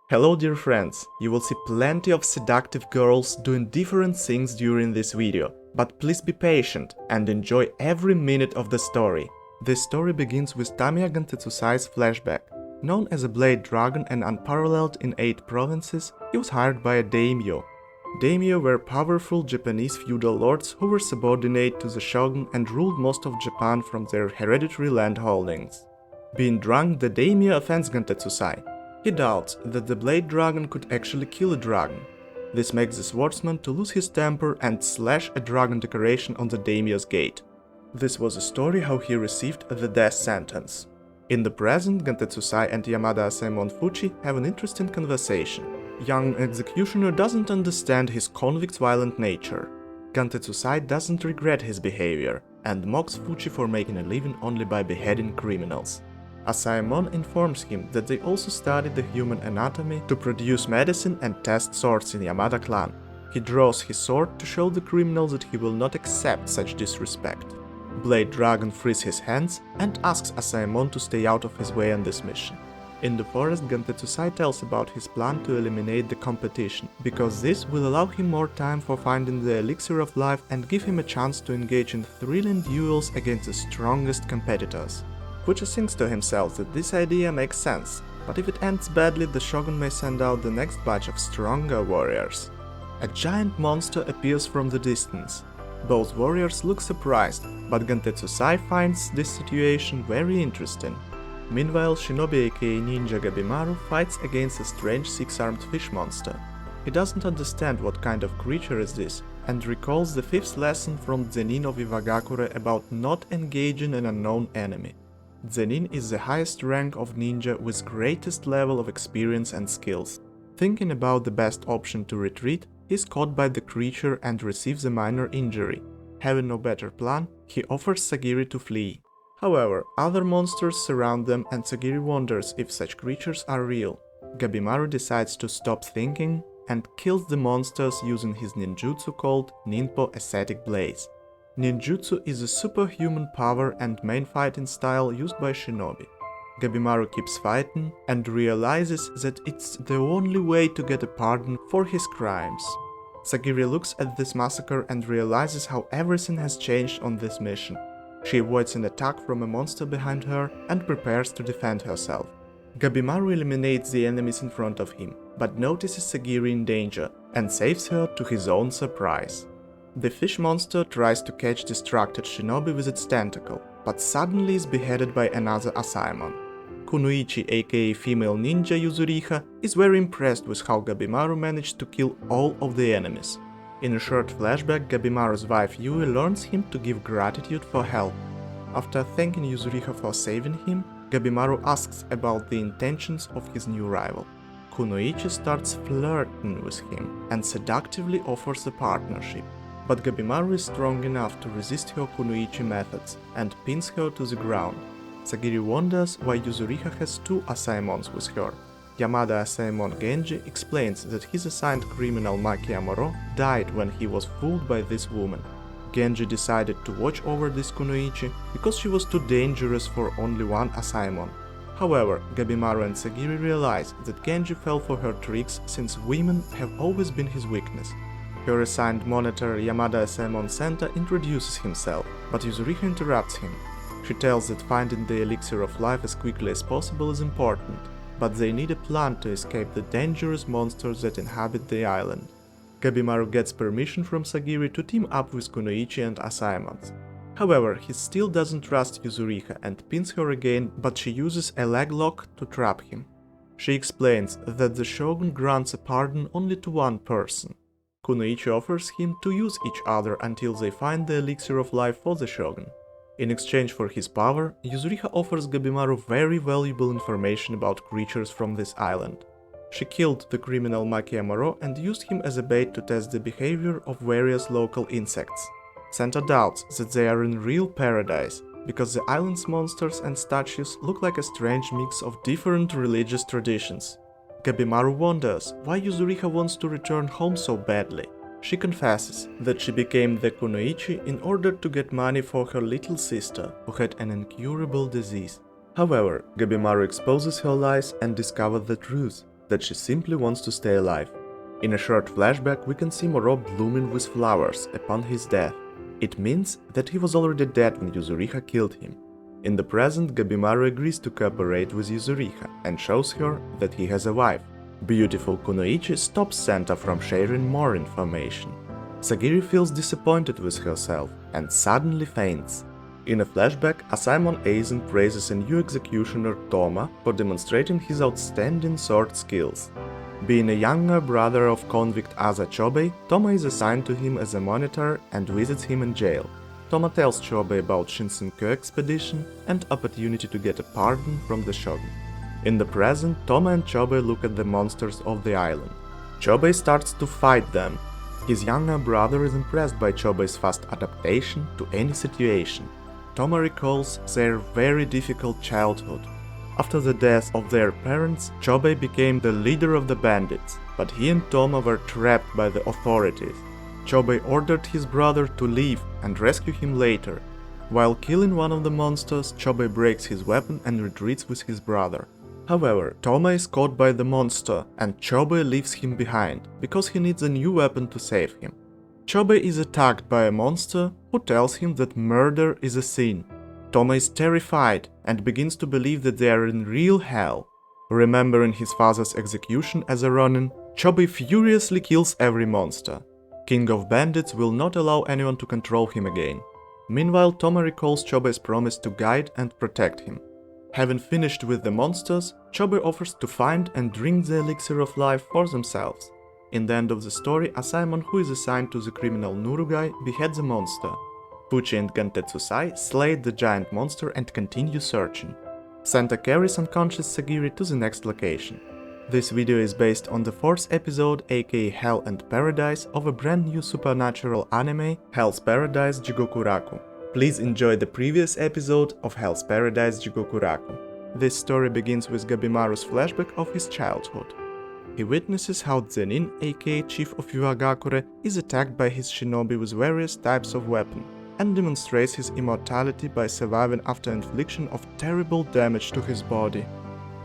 Hello dear friends, you will see plenty of seductive girls doing different things during this video, but please be patient and enjoy every minute of the story. This story begins with Tamiya Gantetsusai's flashback. Known as a blade dragon and unparalleled in 8 provinces, he was hired by a daimyo. Daimyo were powerful Japanese feudal lords who were subordinate to the shogun and ruled most of Japan from their hereditary land holdings. Being drunk, the daimyo offends Gantetsusai. He doubts that the blade dragon could actually kill a dragon. This makes the swordsman to lose his temper and slash a dragon decoration on the daimyo's gate. This was a story how he received the death sentence. In the present, Gantetsusai and Yamada Asaemon Fuchi have an interesting conversation. Young executioner doesn't understand his convict's violent nature. Gantetsusai doesn't regret his behavior and mocks Fuchi for making a living only by beheading criminals. Asaemon informs him that they also studied the human anatomy to produce medicine and test swords in Yamada clan. He draws his sword to show the criminal that he will not accept such disrespect. Blade Dragon frees his hands and asks Asaemon to stay out of his way on this mission. In the forest, Gantetsusai tells about his plan to eliminate the competition, because this will allow him more time for finding the elixir of life and give him a chance to engage in thrilling duels against the strongest competitors. Fuchi thinks to himself that this idea makes sense, but if it ends badly, the shogun may send out the next batch of stronger warriors. A giant monster appears from the distance. Both warriors look surprised, but Gantetsusai finds this situation very interesting. Meanwhile, Shinobi aka Ninja Gabimaru fights against a strange 6-armed fish monster. He doesn't understand what kind of creature is this, and recalls the 5th lesson from Zenin of Iwagakure about not engaging an unknown enemy. Zenin is the highest rank of ninja with greatest level of experience and skills. Thinking about the best option to retreat, he is caught by the creature and receives a minor injury. Having no better plan, he offers Sagiri to flee. However, other monsters surround them and Sagiri wonders if such creatures are real. Gabimaru decides to stop thinking and kills the monsters using his ninjutsu called Ninpo Ascetic Blaze. Ninjutsu is a superhuman power and main fighting style used by Shinobi. Gabimaru keeps fighting and realizes that it's the only way to get a pardon for his crimes. Sagiri looks at this massacre and realizes how everything has changed on this mission. She avoids an attack from a monster behind her and prepares to defend herself. Gabimaru eliminates the enemies in front of him, but notices Sagiri in danger and saves her to his own surprise. The fish monster tries to catch distracted Shinobi with its tentacle, but suddenly is beheaded by another Asaemon. Kunoichi aka female ninja Yuzuriha is very impressed with how Gabimaru managed to kill all of the enemies. In a short flashback, Gabimaru's wife Yui learns him to give gratitude for help. After thanking Yuzuriha for saving him, Gabimaru asks about the intentions of his new rival. Kunoichi starts flirting with him and seductively offers a partnership. But Gabimaru is strong enough to resist her Kunoichi methods and pins her to the ground. Sagiri wonders why Yuzuriha has 2 Asaemons with her. Yamada Asaemon Genji explains that his assigned criminal Maki Amuro died when he was fooled by this woman. Genji decided to watch over this Kunoichi because she was too dangerous for only one Asaemon. However, Gabimaru and Sagiri realize that Genji fell for her tricks since women have always been his weakness. Her assigned monitor Yamada Asaemon Senta introduces himself, but Yuzuriha interrupts him. She tells that finding the elixir of life as quickly as possible is important, but they need a plan to escape the dangerous monsters that inhabit the island. Gabimaru gets permission from Sagiri to team up with Kunoichi and Asaemons. However, he still doesn't trust Yuzuriha and pins her again, but she uses a leg lock to trap him. She explains that the shogun grants a pardon only to one person. Kunoichi offers him to use each other until they find the elixir of life for the shogun. In exchange for his power, Yuzuriha offers Gabimaru very valuable information about creatures from this island. She killed the criminal Maki Amuro and used him as a bait to test the behavior of various local insects. Senta doubts that they are in real paradise, because the island's monsters and statues look like a strange mix of different religious traditions. Gabimaru wonders why Yuzuriha wants to return home so badly. She confesses that she became the Kunoichi in order to get money for her little sister, who had an incurable disease. However, Gabimaru exposes her lies and discovers the truth. that she simply wants to stay alive. In a short flashback, we can see Moro blooming with flowers upon his death. It means that he was already dead when Yuzuriha killed him. In the present, Gabimaru agrees to cooperate with Yuzuriha and shows her that he has a wife. Beautiful Kunoichi stops Santa from sharing more information. Sagiri feels disappointed with herself and suddenly faints. In a flashback, Asaemon Aizen praises a new executioner Toma for demonstrating his outstanding sword skills. Being a younger brother of convict Asa Chobei, Toma is assigned to him as a monitor and visits him in jail. Toma tells Chobei about Shinsenkyo expedition and opportunity to get a pardon from the shogun. In the present, Toma and Chobei look at the monsters of the island. Chobei starts to fight them. His younger brother is impressed by Chobei's fast adaptation to any situation. Toma recalls their very difficult childhood. After the death of their parents, Chobei became the leader of the bandits, but he and Toma were trapped by the authorities. Chobei ordered his brother to leave and rescue him later. While killing one of the monsters, Chobei breaks his weapon and retreats with his brother. However, Toma is caught by the monster and Chobei leaves him behind, because he needs a new weapon to save him. Chobei is attacked by a monster who tells him that murder is a sin. Toma is terrified and begins to believe that they are in real hell. Remembering his father's execution as a ronin, Chobei furiously kills every monster. King of Bandits will not allow anyone to control him again. Meanwhile, Toma recalls Chobei's promise to guide and protect him. Having finished with the monsters, Chobei offers to find and drink the elixir of life for themselves. In the end of the story, Asaemon, who is assigned to the criminal Nurugai, beheads a monster. Fuchi and Gentetsusai slay the giant monster and continue searching. Santa carries unconscious Sagiri to the next location. This video is based on the 4th episode, aka Hell and Paradise, of a brand new supernatural anime, Hell's Paradise Jigokuraku. Please enjoy the previous episode of Hell's Paradise Jigokuraku. This story begins with Gabimaru's flashback of his childhood. He witnesses how Zenin, aka Chief of Iwagakure, is attacked by his shinobi with various types of weapon, and demonstrates his immortality by surviving after infliction of terrible damage to his body.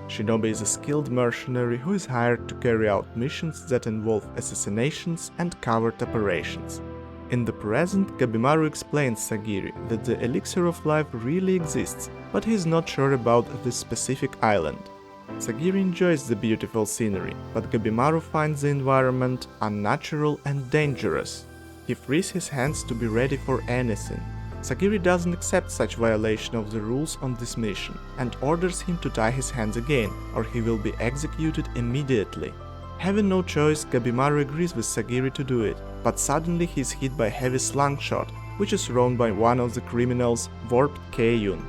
Shinobi is a skilled mercenary who is hired to carry out missions that involve assassinations and covert operations. In the present, Gabimaru explains Sagiri that the elixir of life really exists, but he is not sure about this specific island. Sagiri enjoys the beautiful scenery, but Gabimaru finds the environment unnatural and dangerous. He frees his hands to be ready for anything. Sagiri doesn't accept such violation of the rules on this mission and orders him to tie his hands again, or he will be executed immediately. Having no choice, Gabimaru agrees with Sagiri to do it, but suddenly he is hit by a heavy slingshot, which is thrown by one of the criminals, Warped Keiyun.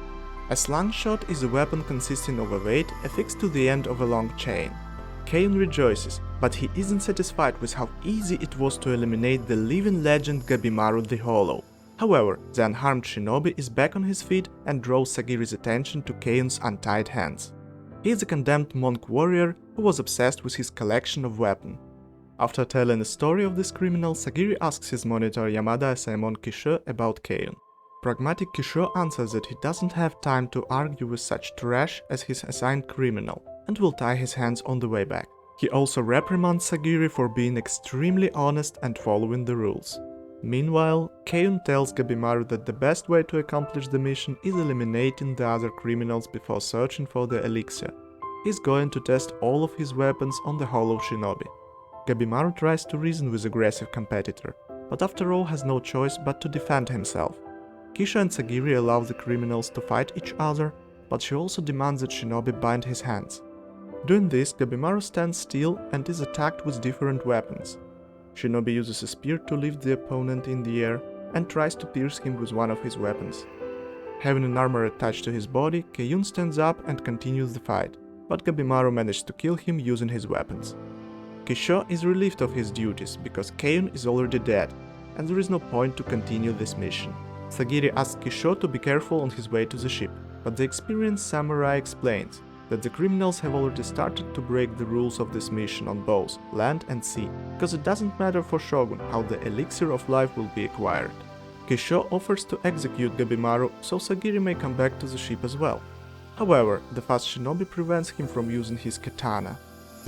A slingshot is a weapon consisting of a weight affixed to the end of a long chain. Keiyun rejoices, but he isn't satisfied with how easy it was to eliminate the living legend Gabimaru the Hollow. However, the unharmed shinobi is back on his feet and draws Sagiri's attention to Keiyun's untied hands. He is a condemned monk warrior who was obsessed with his collection of weapons. After telling the story of this criminal, Sagiri asks his monitor Yamada Asaemon Kisho about Keiyun. Pragmatic Kisho answers that he doesn't have time to argue with such trash as his assigned criminal, and will tie his hands on the way back. He also reprimands Sagiri for being extremely honest and following the rules. Meanwhile, Keiyun tells Gabimaru that the best way to accomplish the mission is eliminating the other criminals before searching for the elixir. He's going to test all of his weapons on the Hollow Shinobi. Gabimaru tries to reason with aggressive competitor, but after all has no choice but to defend himself. Kisho and Sagiri allow the criminals to fight each other, but she also demands that Shinobi bind his hands. Doing this, Gabimaru stands still and is attacked with different weapons. Shinobi uses a spear to lift the opponent in the air and tries to pierce him with one of his weapons. Having an armor attached to his body, Keiyun stands up and continues the fight, but Gabimaru manages to kill him using his weapons. Kisho is relieved of his duties because Keiyun is already dead, and there is no point to continue this mission. Sagiri asks Kisho to be careful on his way to the ship, but the experienced samurai explains that the criminals have already started to break the rules of this mission on both land and sea, because it doesn't matter for Shogun how the elixir of life will be acquired. Kisho offers to execute Gabimaru so Sagiri may come back to the ship as well. However, the fast shinobi prevents him from using his katana.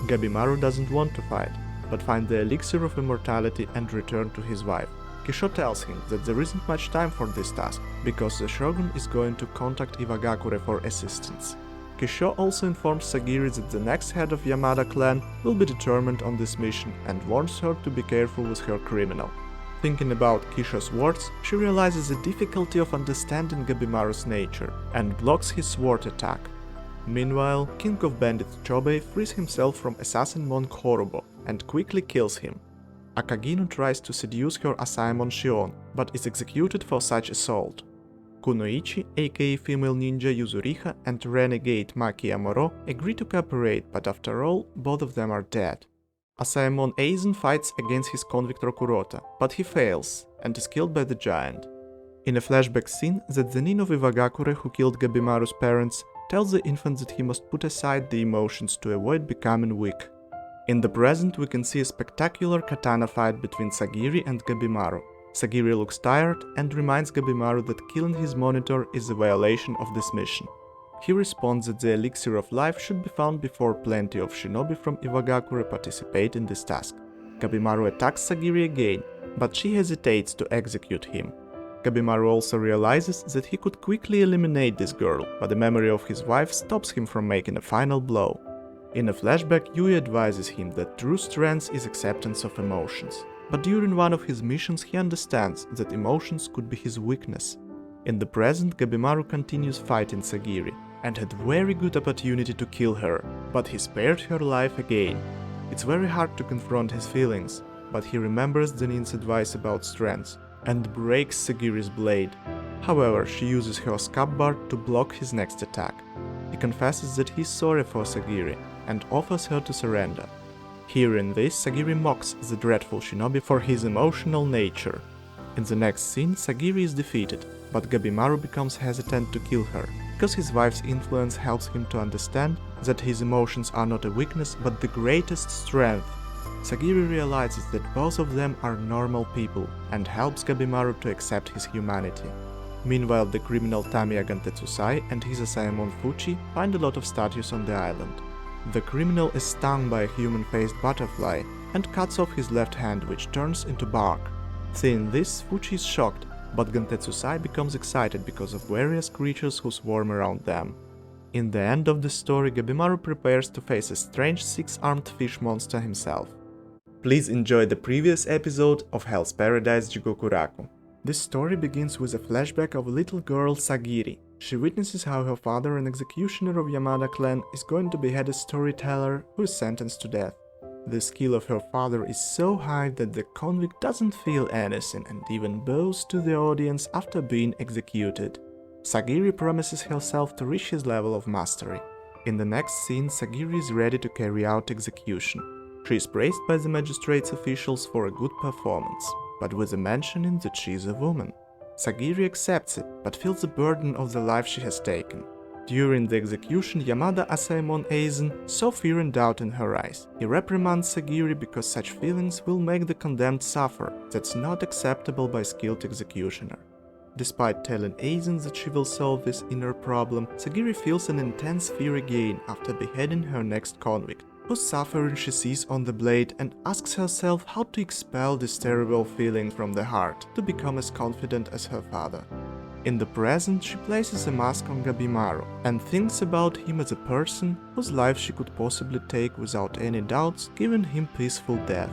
Gabimaru doesn't want to fight, but finds the elixir of immortality and return to his wife. Kisho tells him that there isn't much time for this task, because the shogun is going to contact Iwagakure for assistance. Kisho also informs Sagiri that the next head of Yamada clan will be determined on this mission and warns her to be careful with her criminal. Thinking about Kisho's words, she realizes the difficulty of understanding Gabimaru's nature and blocks his sword attack. Meanwhile, King of Bandits Chobei frees himself from assassin monk Horobo and quickly kills him. Akagino tries to seduce her Asaemon Shion, but is executed for such assault. Kunoichi, aka female ninja Yuzuriha, and renegade Maki Amuro agree to cooperate, but after all, both of them are dead. Asaemon Aizen fights against his convict Rokurota, but he fails and is killed by the giant. In a flashback scene, the Zenin of Iwagakure who killed Gabimaru's parents tells the infant that he must put aside the emotions to avoid becoming weak. In the present, we can see a spectacular katana fight between Sagiri and Gabimaru. Sagiri looks tired and reminds Gabimaru that killing his monitor is a violation of this mission. He responds that the elixir of life should be found before plenty of shinobi from Iwagakure participate in this task. Gabimaru attacks Sagiri again, but she hesitates to execute him. Gabimaru also realizes that he could quickly eliminate this girl, but the memory of his wife stops him from making a final blow. In a flashback, Yui advises him that true strength is acceptance of emotions. But during one of his missions he understands that emotions could be his weakness. In the present, Gabimaru continues fighting Sagiri, and had very good opportunity to kill her, but he spared her life again. It's very hard to confront his feelings, but he remembers Zenin's advice about strength, and breaks Sagiri's blade. However, she uses her scab bar to block his next attack. He confesses that he's sorry for Sagiri, and offers her to surrender. Hearing this, Sagiri mocks the dreadful shinobi for his emotional nature. In the next scene, Sagiri is defeated, but Gabimaru becomes hesitant to kill her, because his wife's influence helps him to understand that his emotions are not a weakness but the greatest strength. Sagiri realizes that both of them are normal people and helps Gabimaru to accept his humanity. Meanwhile, the criminal Tamiya Gantetsusai and his Asaemon Fuchi find a lot of statues on the island. The criminal is stung by a human-faced butterfly and cuts off his left hand, which turns into bark. Seeing this, Fuchi is shocked, but Gantetsusai becomes excited because of various creatures who swarm around them. In the end of the story, Gabimaru prepares to face a strange six-armed fish monster himself. Please enjoy the previous episode of Hell's Paradise Jigokuraku. This story begins with a flashback of a little girl Sagiri. She witnesses how her father, an executioner of Yamada clan, is going to behead a storyteller who is sentenced to death. The skill of her father is so high that the convict doesn't feel anything and even bows to the audience after being executed. Sagiri promises herself to reach his level of mastery. In the next scene, Sagiri is ready to carry out execution. She is praised by the magistrate's officials for a good performance, but with a mentioning that she is a woman. Sagiri accepts it, but feels the burden of the life she has taken. During the execution, Yamada Asaemon Aizen saw fear and doubt in her eyes. He reprimands Sagiri because such feelings will make the condemned suffer. That's not acceptable by a skilled executioner. Despite telling Aizen that she will solve this inner problem, Sagiri feels an intense fear again after beheading her next convict, whose suffering she sees on the blade, and asks herself how to expel this terrible feeling from the heart to become as confident as her father. In the present, she places a mask on Gabimaru and thinks about him as a person whose life she could possibly take without any doubts, giving him peaceful death.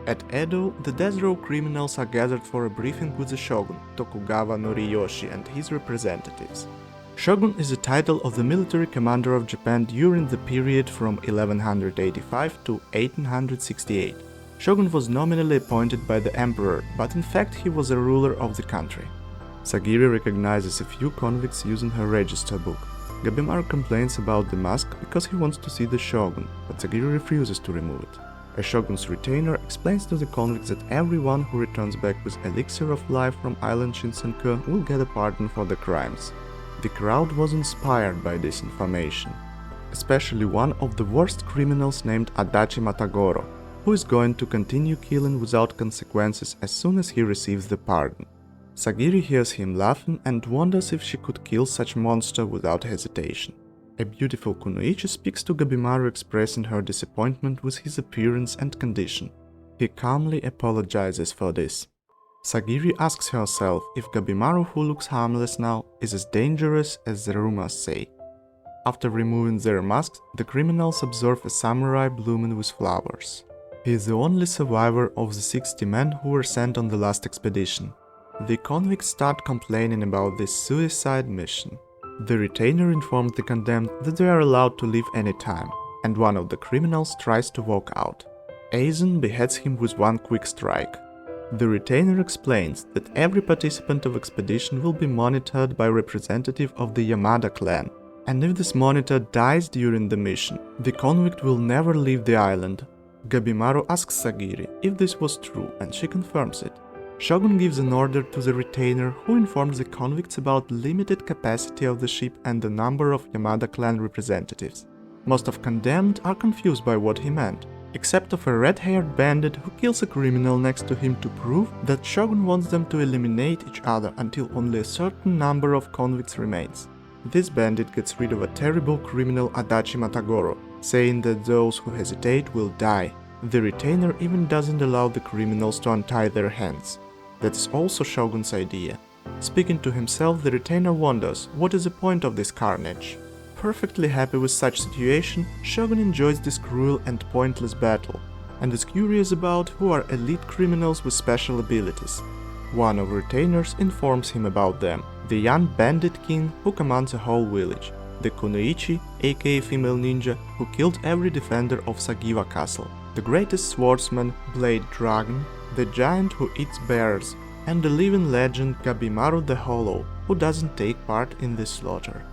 At Edo, the death row criminals are gathered for a briefing with the shogun, Tokugawa Noriyoshi, and his representatives. Shogun is the title of the military commander of Japan during the period from 1185 to 1868. Shogun was nominally appointed by the emperor, but in fact he was a ruler of the country. Sagiri recognizes a few convicts using her register book. Gabimaru complains about the mask because he wants to see the shogun, but Sagiri refuses to remove it. A shogun's retainer explains to the convicts that everyone who returns back with elixir of life from island Shinsenku will get a pardon for the crimes. The crowd was inspired by this information, especially one of the worst criminals named Adachi Matagoro, who is going to continue killing without consequences as soon as he receives the pardon. Sagiri hears him laughing and wonders if she could kill such monster without hesitation. A beautiful Kunoichi speaks to Gabimaru expressing her disappointment with his appearance and condition. He calmly apologizes for this. Sagiri asks herself if Gabimaru, who looks harmless now, is as dangerous as the rumors say. After removing their masks, the criminals observe a samurai blooming with flowers. He is the only survivor of the 60 men who were sent on the last expedition. The convicts start complaining about this suicide mission. The retainer informs the condemned that they are allowed to leave anytime, and one of the criminals tries to walk out. Aizen beheads him with one quick strike. The retainer explains that every participant of expedition will be monitored by a representative of the Yamada clan, and if this monitor dies during the mission, the convict will never leave the island. Gabimaru asks Sagiri if this was true, and she confirms it. Shogun gives an order to the retainer, who informs the convicts about the limited capacity of the ship and the number of Yamada clan representatives. Most of condemned are confused by what he meant, except of a red-haired bandit who kills a criminal next to him to prove that Shogun wants them to eliminate each other until only a certain number of convicts remains. This bandit gets rid of a terrible criminal Adachi Matagoro, saying that those who hesitate will die. The retainer even doesn't allow the criminals to untie their hands. That's also Shogun's idea. Speaking to himself, the retainer wonders what is the point of this carnage. Perfectly happy with such situation, Shogun enjoys this cruel and pointless battle, and is curious about who are elite criminals with special abilities. One of retainers informs him about them, the young bandit king who commands a whole village, the Kunoichi, aka female ninja, who killed every defender of Sagiwa castle, the greatest swordsman, Blade Dragon, the giant who eats bears, and the living legend Gabimaru the Hollow, who doesn't take part in this slaughter.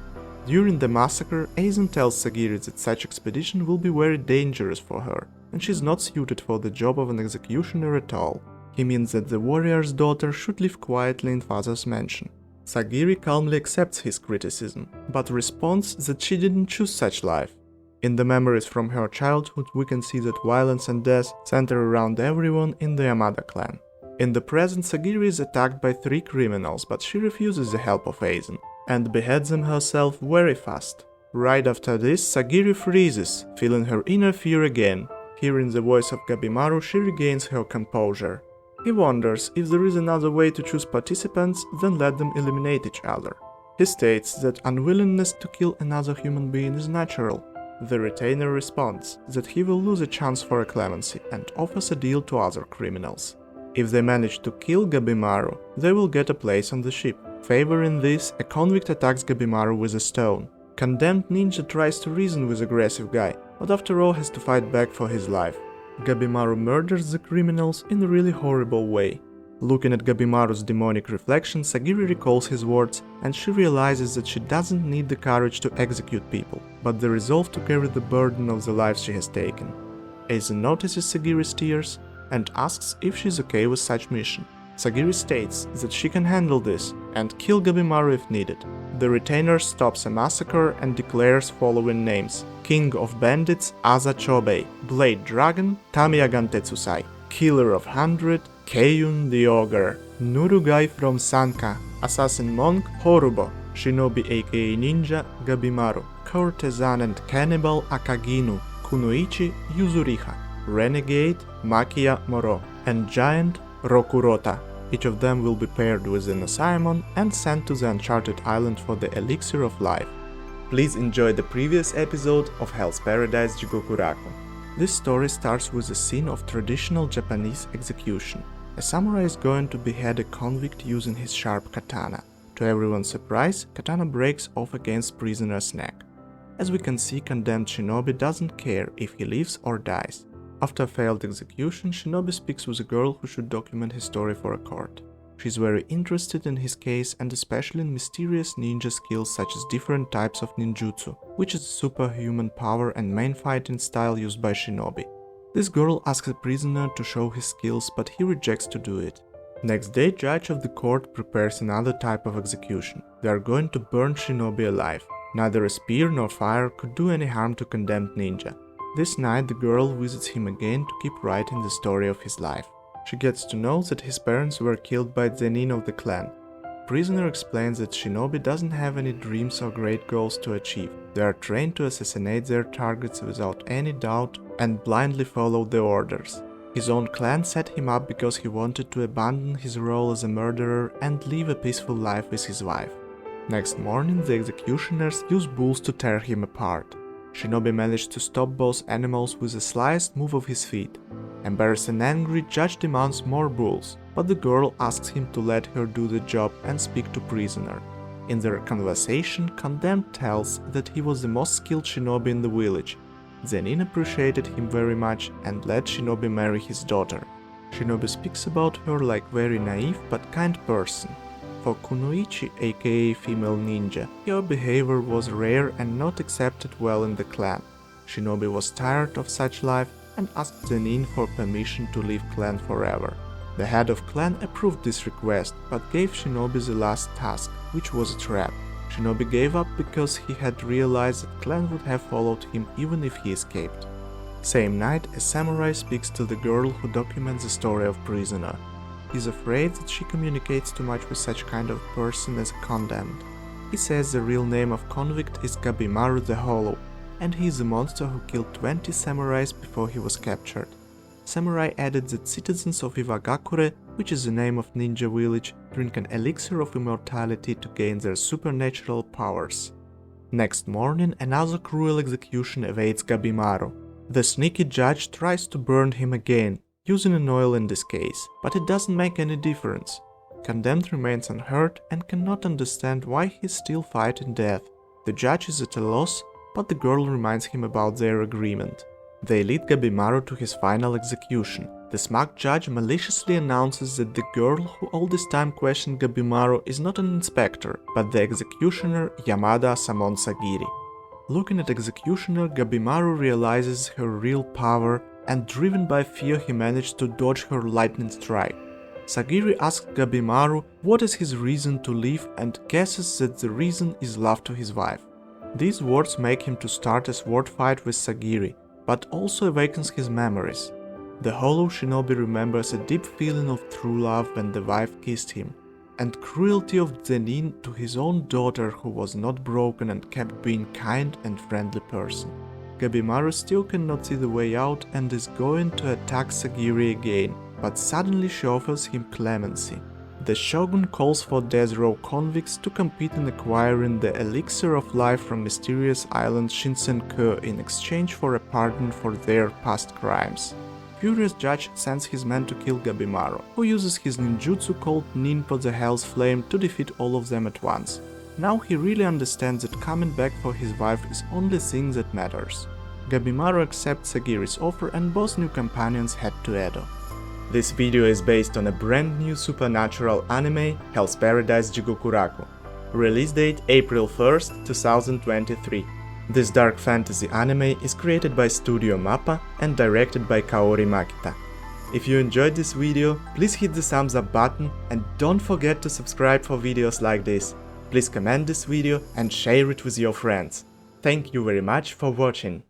During the massacre, Aizen tells Sagiri that such expedition will be very dangerous for her, and she's not suited for the job of an executioner at all. He means that the warrior's daughter should live quietly in father's mansion. Sagiri calmly accepts his criticism, but responds that she didn't choose such life. In the memories from her childhood, we can see that violence and death center around everyone in the Yamada clan. In the present, Sagiri is attacked by 3 criminals, but she refuses the help of Aizen, and beheads them herself very fast. Right after this, Sagiri freezes, feeling her inner fear again. Hearing the voice of Gabimaru, she regains her composure. He wonders if there is another way to choose participants than let them eliminate each other. He states that unwillingness to kill another human being is natural. The retainer responds that he will lose a chance for a clemency and offers a deal to other criminals. If they manage to kill Gabimaru, they will get a place on the ship. Favoring this, a convict attacks Gabimaru with a stone. Condemned ninja tries to reason with aggressive guy, but after all has to fight back for his life. Gabimaru murders the criminals in a really horrible way. Looking at Gabimaru's demonic reflection, Sagiri recalls his words, and she realizes that she doesn't need the courage to execute people, but the resolve to carry the burden of the lives she has taken. Aizen notices Sagiri's tears and asks if she's okay with such mission. Sagiri states that she can handle this and kill Gabimaru if needed. The retainer stops a massacre and declares following names: King of Bandits Asa Chobei, Blade Dragon Tamiyagan Tetsusai, Killer of 100 Keiyun the Ogre, Nurugai from Sanka, Assassin Monk Horubo, Shinobi aka Ninja Gabimaru, Courtesan and Cannibal Akaginu, Kunoichi Yuzuriha, Renegade Makia Moro, and Giant Rokurota. Each of them will be paired with an Asaemon and sent to the Uncharted Island for the Elixir of Life. Please enjoy the previous episode of Hell's Paradise Jigokuraku. This story starts with a scene of traditional Japanese execution. A samurai is going to behead a convict using his sharp katana. To everyone's surprise, katana breaks off against prisoner's neck. As we can see, condemned Shinobi doesn't care if he lives or dies. After a failed execution, Shinobi speaks with a girl who should document his story for a court. She's very interested in his case and especially in mysterious ninja skills such as different types of ninjutsu, which is superhuman power and main fighting style used by Shinobi. This girl asks the prisoner to show his skills, but he rejects to do it. Next day, judge of the court prepares another type of execution. They are going to burn Shinobi alive. Neither a spear nor fire could do any harm to condemned ninja. This night, the girl visits him again to keep writing the story of his life. She gets to know that his parents were killed by the Zenin of the clan. prisoner explains that Shinobi doesn't have any dreams or great goals to achieve. They are trained to assassinate their targets without any doubt and blindly follow the orders. His own clan set him up because he wanted to abandon his role as a murderer and live a peaceful life with his wife. Next morning, the executioners use bulls to tear him apart. Shinobi managed to stop both animals with a sliced move of his feet. Embarrassed and angry, Judge demands more bulls, but the girl asks him to let her do the job and speak to prisoner. In their conversation, Condemned tells that he was the most skilled shinobi in the village. Zenin appreciated him very much and let Shinobi marry his daughter. Shinobi speaks about her like very naive but kind person. For Kunoichi, aka female ninja, her behavior was rare and not accepted well in the clan. Shinobi was tired of such life and asked Zenin for permission to leave clan forever. The head of clan approved this request, but gave Shinobi the last task, which was a trap. Shinobi gave up because he had realized that clan would have followed him even if he escaped. Same night, a samurai speaks to the girl who documents the story of prisoner. He's afraid that she communicates too much with such kind of person as Condemned. He says the real name of convict is Gabimaru the Hollow, and he is a monster who killed 20 samurais before he was captured. Samurai added that citizens of Iwagakure, which is the name of ninja village, drink an elixir of immortality to gain their supernatural powers. Next morning, another cruel execution awaits Gabimaru. The sneaky judge tries to burn him again, using an oil in this case, but it doesn't make any difference. Condemned remains unhurt and cannot understand why he's still fighting death. The judge is at a loss, but the girl reminds him about their agreement. They lead Gabimaru to his final execution. The smug judge maliciously announces that the girl who all this time questioned Gabimaru is not an inspector, but the executioner Yamada Samon Sagiri. Looking at executioner, Gabimaru realizes her real power, and driven by fear he managed to dodge her lightning strike. Sagiri asks Gabimaru what is his reason to leave and guesses that the reason is love to his wife. These words make him to start a sword fight with Sagiri, but also awakens his memories. The hollow shinobi remembers a deep feeling of true love when the wife kissed him, and cruelty of Zenin to his own daughter who was not broken and kept being kind and friendly person. Gabimaru still cannot see the way out and is going to attack Sagiri again, but suddenly she offers him clemency. The shogun calls for death row convicts to compete in acquiring the elixir of life from mysterious island Shinsen-ku in exchange for a pardon for their past crimes. Furious judge sends his men to kill Gabimaru, who uses his ninjutsu called Ninpo the Hell's Flame to defeat all of them at once. Now he really understands that coming back for his wife is only thing that matters. Gabimaru accepts Sagiri's offer and both new companions head to Edo. This video is based on a brand new supernatural anime, Hell's Paradise Jigokuraku. Release date April 1st, 2023. This dark fantasy anime is created by Studio Mappa and directed by Kaori Makita. If you enjoyed this video, please hit the thumbs up button and don't forget to subscribe for videos like this. Please comment this video and share it with your friends. Thank you very much for watching.